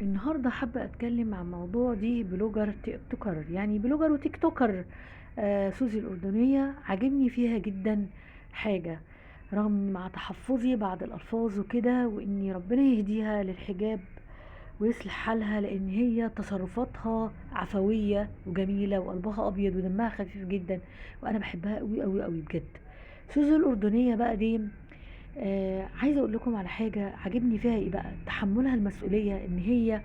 النهاردة حابة أتكلم عن موضوع دي بلوجر تيك توكر، يعني بلوجر وتيك توكر. سوزي الأردنية عاجبني فيها جدا حاجة، رغم مع تحفظي بعض الألفاظ وكده، وإني ربنا يهديها للحجاب ويصلح حالها، لأن هي تصرفاتها عفوية وجميلة وقلبها أبيض ودمها خفيف جدا، وأنا بحبها قوي قوي قوي بجد. سوزي الأردنية بقى دي، عايزة أقول لكم على حاجة عاجبني فيها إيه بقى، تحملها المسؤولية، إن هي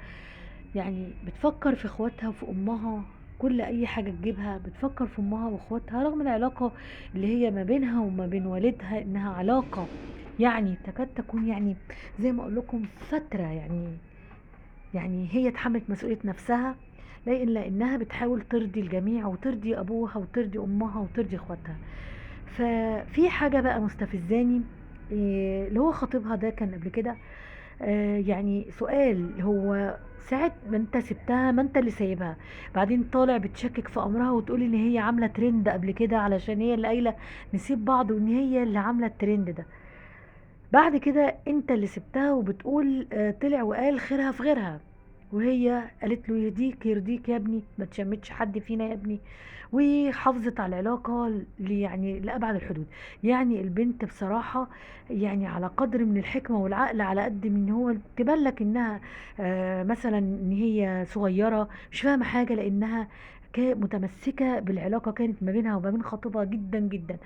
يعني بتفكر في اخواتها وفي امها. كل اي حاجة تجيبها بتفكر في امها واخواتها، رغم العلاقة اللي هي ما بينها وما بين والدها انها علاقة يعني تكاد تكون يعني زي ما اقول لكم فترة، يعني هي اتحملت مسؤولية نفسها، لانها بتحاول ترضي الجميع وترضي ابوها وترضي امها وترضي اخواتها. ففي حاجة بقى مستفزاني، اللي هو خطيبها ده كان قبل كده، يعني سؤال، هو ساعة ما انت سبتها ما انت اللي سايبها، بعدين طالع بتشكك في امرها وتقول ان هي عاملة ترند قبل كده علشان هي اللي قايلة نسيب بعض، وان هي اللي عاملة الترند ده. بعد كده انت اللي سبتها وبتقول طلع وقال خيرها في غيرها، وهي قالت له يهديك يرضيك يا ابني، ما تشمتش حد فينا يا ابني، وحافظت على العلاقة يعني لأبعد الحدود. يعني البنت بصراحة يعني على قدر من الحكمة والعقل، على قد من هو تبان لك انها مثلا ان هي صغيرة مش فاهمة حاجة، لانها متمسكة بالعلاقة كانت ما بينها وما بين خطيبها جدا جدا،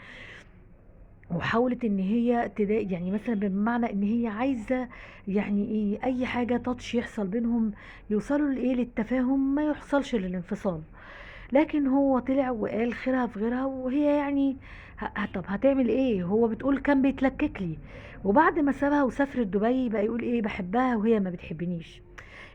وحاولت ان هي يعني مثلا بمعنى ان هي عايزه يعني ايه اي حاجه تاتش يحصل بينهم، يوصلوا لايه للتفاهم، ما يحصلش للانفصال. لكن هو طلع وقال خيرها في غيرها، وهي يعني طب هتعمل ايه؟ هو بتقول كان بيتلكك لي، وبعد ما سابها وسافرت دبي بقى يقول ايه بحبها وهي ما بتحبنيش.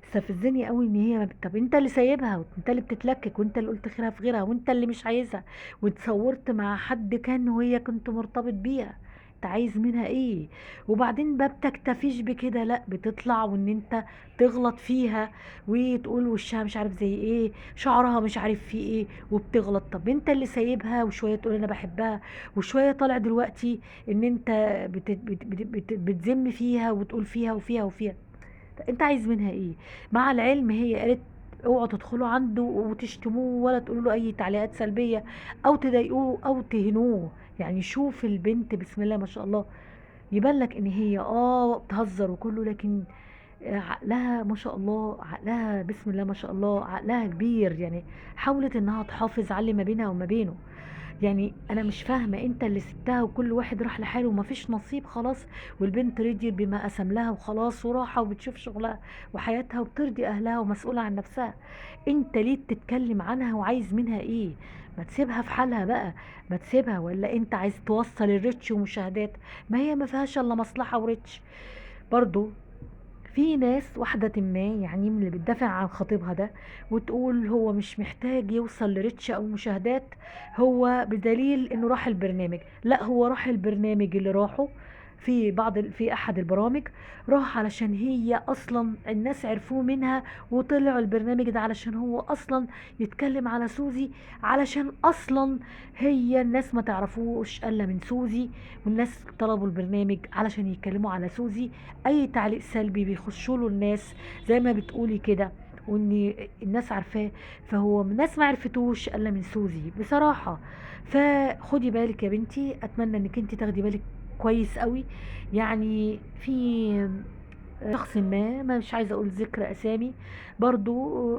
استفزني قوي ان هي ما طب انت اللي سايبها وانت اللي بتتلكك وانت اللي قلت خيرها في غيرها وانت اللي مش عايزها، وتصورت مع حد كان وهي كنت مرتبط بيها، انت عايز منها ايه؟ وبعدين ما بتكتفيش بكده، لا بتطلع وان انت تغلط فيها وتقول وشها مش عارف زي ايه، شعرها مش عارف فيه ايه، وبتغلط. طب انت اللي سايبها، وشويه تقول انا بحبها، وشويه طالع دلوقتي ان انت بتذم فيها وتقول فيها وفيها وفيها. انت عايز منها ايه؟ مع العلم هي قالت اوعوا تدخلوا عنده وتشتموه ولا تقولوا له اي تعليقات سلبيه او تضايقوه او تهنوه. يعني شوف البنت بسم الله ما شاء الله، يبان لك ان هي بتهزر وكله، لكن عقلها ما شاء الله، عقلها بسم الله ما شاء الله، عقلها كبير. يعني حاولت انها تحافظ على اللي ما بينها وما بينه. يعني انا مش فاهمه، انت اللي سبتها وكل واحد راح لحاله ومفيش نصيب خلاص، والبنت رضيت بما قسم لها وخلاص وراحه وبتشوف شغلها وحياتها وبترضي اهلها ومسؤوله عن نفسها. انت ليه بتتكلم عنها وعايز منها ايه؟ ما تسيبها في حالها بقى، ما تسيبها، ولا انت عايز توصل الريتش ومشاهدات؟ ما هي ما فيهاش الا مصلحه وريتش برضو. في ناس واحدة ما يعني من اللي بتدافع عن خطيبها ده وتقول هو مش محتاج يوصل لريتش او مشاهدات، هو بدليل انه راح البرنامج. لا، هو راح البرنامج اللي راحه في في احد البرامج، راح علشان هي اصلا الناس عرفوه منها، وطلعوا البرنامج ده علشان هو اصلا يتكلم على سوزي، علشان اصلا هي الناس ما تعرفوش الا من سوزي، والناس طلبوا البرنامج علشان يتكلموا على سوزي. اي تعليق سلبي بيخشوا له الناس زي ما بتقولي كده، وان الناس عارفاه، فهو الناس ما عرفتوش الا من سوزي بصراحة. فخدي بالك يا بنتي، اتمنى انك انت تاخدي بالك كويس قوي. يعني في شخص ما مش عايزه اقول ذكر اسامي برضو،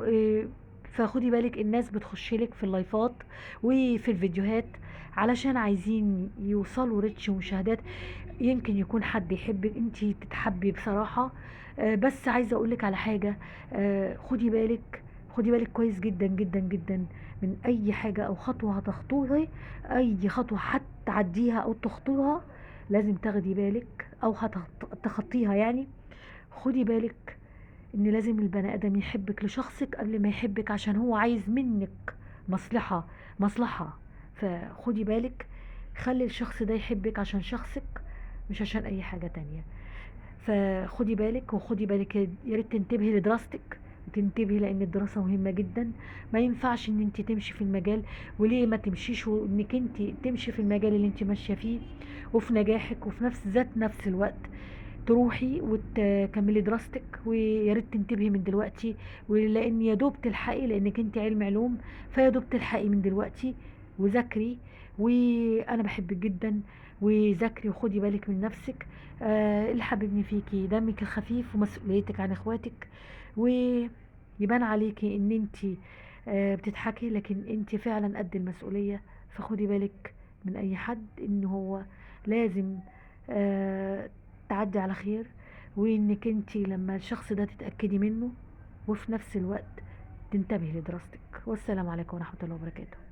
فخدي بالك الناس بتخشلك في اللايفات وفي الفيديوهات علشان عايزين يوصلوا ريتش ومشاهدات. يمكن يكون حد يحبك، انتي تتحبي بصراحة. بس عايزة اقولك على حاجة، خدي بالك، خدي بالك كويس جدا جدا جدا من اي حاجة او خطوة هتخطوها، اي خطوة هتعديها او تخطوها لازم تاخدي بالك، او هتخطيها يعني. خدي بالك ان لازم البني ادم يحبك لشخصك قبل ما يحبك عشان هو عايز منك مصلحة، مصلحة. فخدي بالك، خلي الشخص ده يحبك عشان شخصك، مش عشان اي حاجة تانية. فخدي بالك، وخدي بالك يا ريت تنتبهي لدراستك وتنتبهي، لان الدراسة مهمة جدا. ما ينفعش ان انت تمشي في المجال، وليه ما تمشيش وانك انت تمشي في المجال اللي انت ماشية فيه وفي نجاحك، وفي نفس الوقت تروحي وتكملي دراستك، ويا ريت تنتبهي من دلوقتي، ولان يا دوب تلحقي، لانك انت علم علوم، فيا دوب تلحقي من دلوقتي وذاكري. وانا بحبك جدا، وذاكري وخدي بالك من نفسك. اللي حببني فيكي دمك الخفيف ومسؤوليتك عن اخواتك، ويبان عليكي ان انت بتضحكي، لكن انت فعلا قد المسؤولية. فخدي بالك من اي حد، ان هو لازم آه، تعدي على خير، وانك انت لما الشخص ده تتأكدي منه، وفي نفس الوقت تنتبهي لدراستك. والسلام عليكم ورحمة الله وبركاته.